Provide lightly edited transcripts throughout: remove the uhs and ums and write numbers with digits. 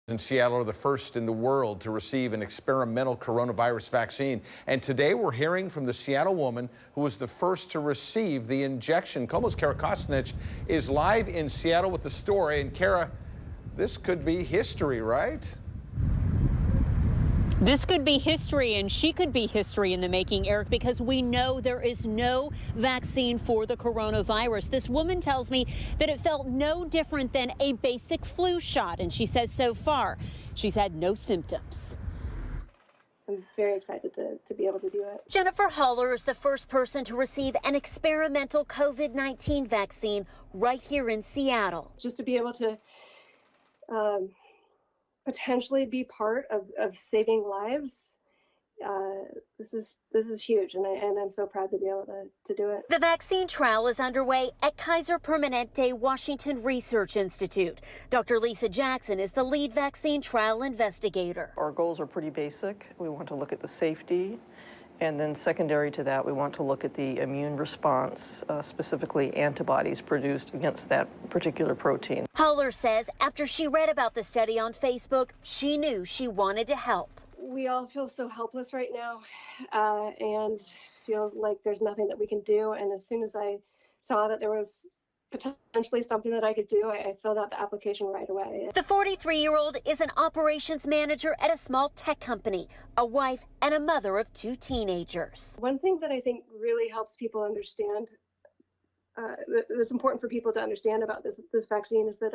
In Seattle are the first in the world to receive an experimental coronavirus vaccine. And today we're hearing from the Seattle woman who was the first to receive the injection. KOMO's Kara Kosnich is live in Seattle with the story. And Kara, this could be history, right? This could be history, and she could be history in the making, Eric, because we know there is no vaccine for the coronavirus. This woman tells me that it felt no different than a basic flu shot, and she says so far she's had no symptoms. I'm very excited to be able to do it. Jennifer Haller is the first person to receive an experimental COVID-19 vaccine right here in Seattle. Just to be able to potentially be part of saving lives. This is huge, and I'm so proud to be able to do it. The vaccine trial is underway at Kaiser Permanente Washington Research Institute. Dr. Lisa Jackson is the lead vaccine trial investigator. Our goals are pretty basic. We want to look at the safety, and then secondary to that, we want to look at the immune response, specifically antibodies produced against that particular protein. Haller says after she read about the study on Facebook, she knew she wanted to help. We all feel so helpless right now, and feels like there's nothing that we can do. And as soon as I saw that there was potentially something that I could do, I filled out the application right away. The 43-year-old is an operations manager at a small tech company, a wife and a mother of 2 teenagers. One thing that I think really helps people understand, that's important for people to understand about this vaccine, is that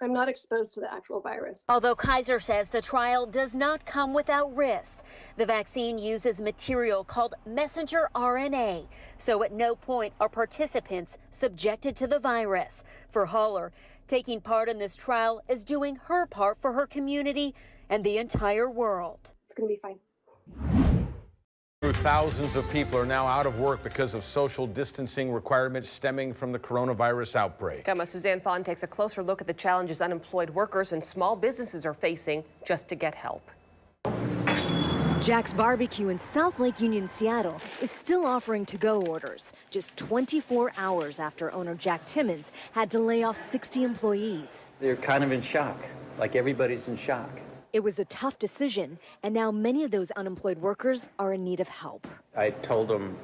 I'm not exposed to the actual virus. Although Kaiser says the trial does not come without risks. The vaccine uses material called messenger RNA, so at no point are participants subjected to the virus. For Haller, taking part in this trial is doing her part for her community and the entire world. It's going to be fine. Thousands of people are now out of work because of social distancing requirements stemming from the coronavirus outbreak. KOMO's Suzanne Fawn takes a closer look at the challenges unemployed workers and small businesses are facing just to get help. Jack's Barbecue in South Lake Union, Seattle is still offering to-go orders, just 24 hours after owner Jack Timmons had to lay off 60 employees. They're kind of in shock, like everybody's in shock. It was a tough decision, and now many of those unemployed workers are in need of help. I told them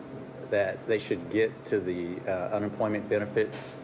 that they should get to the unemployment benefits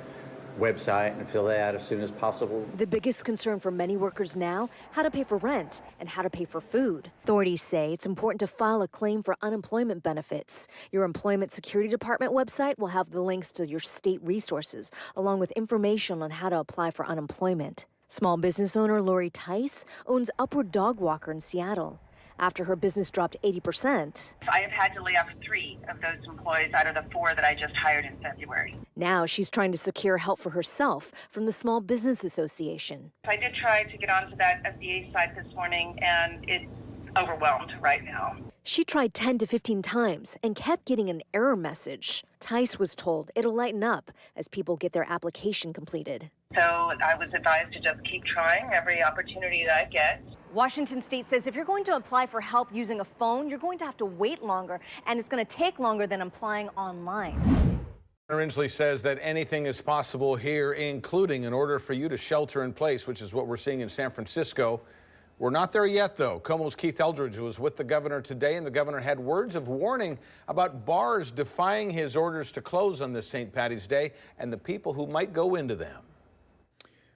website and fill that out as soon as possible. The biggest concern for many workers now, how to pay for rent and how to pay for food. Authorities say it's important to file a claim for unemployment benefits. Your Employment Security Department website will have the links to your state resources, along with information on how to apply for unemployment. Small business owner Lori Tice owns Upward Dog Walker in Seattle. After her business dropped 80%. I have had to lay off 3 of those employees out of the 4 that I just hired in February. Now she's trying to secure help for herself from the Small Business Association. I did try to get onto that SBA site this morning, and it's overwhelmed right now. She tried 10 to 15 times and kept getting an error message. Tice was told it'll lighten up as people get their application completed. So I was advised to just keep trying every opportunity that I get. Washington State says if you're going to apply for help using a phone, you're going to have to wait longer, and it's going to take longer than applying online. Inslee says that anything is possible here, including in order for you to shelter in place, which is what we're seeing in San Francisco. We're not there yet, though. KOMO's Keith Eldridge was with the governor today, and the governor had words of warning about bars defying his orders to close on this St. Paddy's Day and the people who might go into them.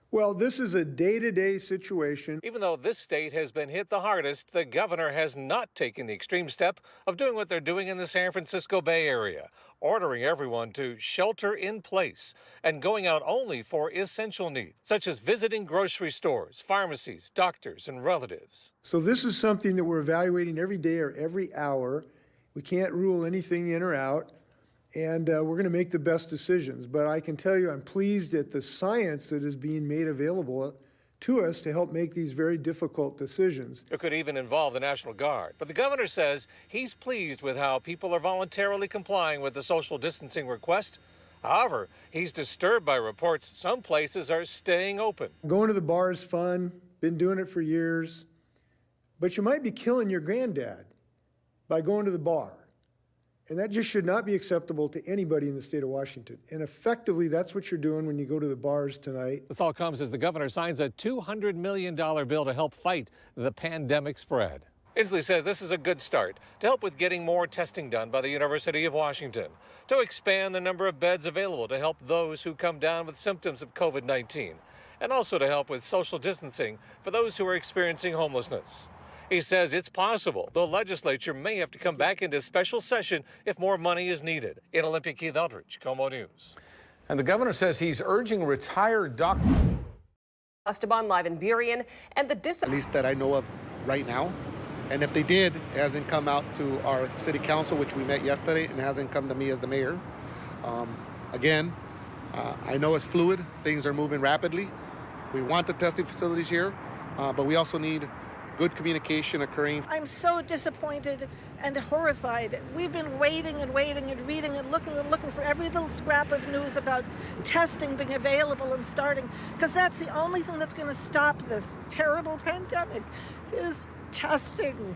Well, this is a day-to-day situation. Even though this state has been hit the hardest, the governor has not taken the extreme step of doing what they're doing in the San Francisco Bay Area, ordering everyone to shelter in place and going out only for essential needs, such as visiting grocery stores, pharmacies, doctors, and relatives. So this is something that we're evaluating every day or every hour. We can't rule anything in or out. And we're going to make the best decisions. But I can tell you I'm pleased at the science that is being made available to us to help make these very difficult decisions. It could even involve the National Guard. But the governor says he's pleased with how people are voluntarily complying with the social distancing request. However, he's disturbed by reports some places are staying open. Going to the bar is fun, been doing it for years. But you might be killing your granddad by going to the bar. And that just should not be acceptable to anybody in the state of Washington. And effectively, that's what you're doing when you go to the bars tonight. This all comes as the governor signs a $200 million bill to help fight the pandemic spread. Inslee says this is a good start to help with getting more testing done by the University of Washington, to expand the number of beds available to help those who come down with symptoms of COVID-19, and also to help with social distancing for those who are experiencing homelessness. He says it's possible the legislature may have to come back into special session if more money is needed. In Olympia, Keith Eldridge, Como News. And the governor says he's urging retired doctors. Esteban live in Burien, and the at least that I know of right now. And if they did, it hasn't come out to our city council, which we met yesterday, and hasn't come to me as the mayor. Again, I know it's fluid. Things are moving rapidly. We want the testing facilities here, but we also need good communication occurring. I'm so disappointed and horrified. We've been waiting and waiting and reading and looking for every little scrap of news about testing being available and starting, because that's the only thing that's going to stop this terrible pandemic is testing.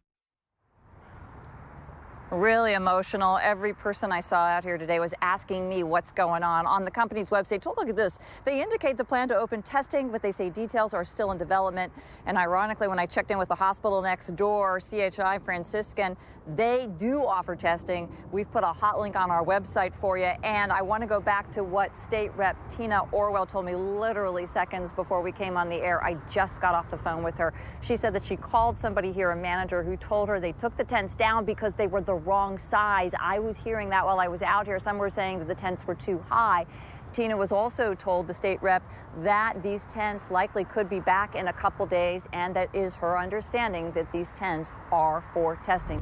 Really emotional. Every person I saw out here today was asking me what's going on. On the company's website, look at this. They indicate the plan to open testing, but they say details are still in development. And ironically, when I checked in with the hospital next door, CHI Franciscan, they do offer testing. We've put a hot link on our website for you. And I want to go back to what State Rep Tina Orwell told me literally seconds before we came on the air. I just got off the phone with her. She said that she called somebody here, a manager, who told her they took the tents down because they were the wrong size. I was hearing that while I was out here. Some were saying that the tents were too high. Tina was also told, the state rep, that these tents likely could be back in a couple days, and that is her understanding that these tents are for testing.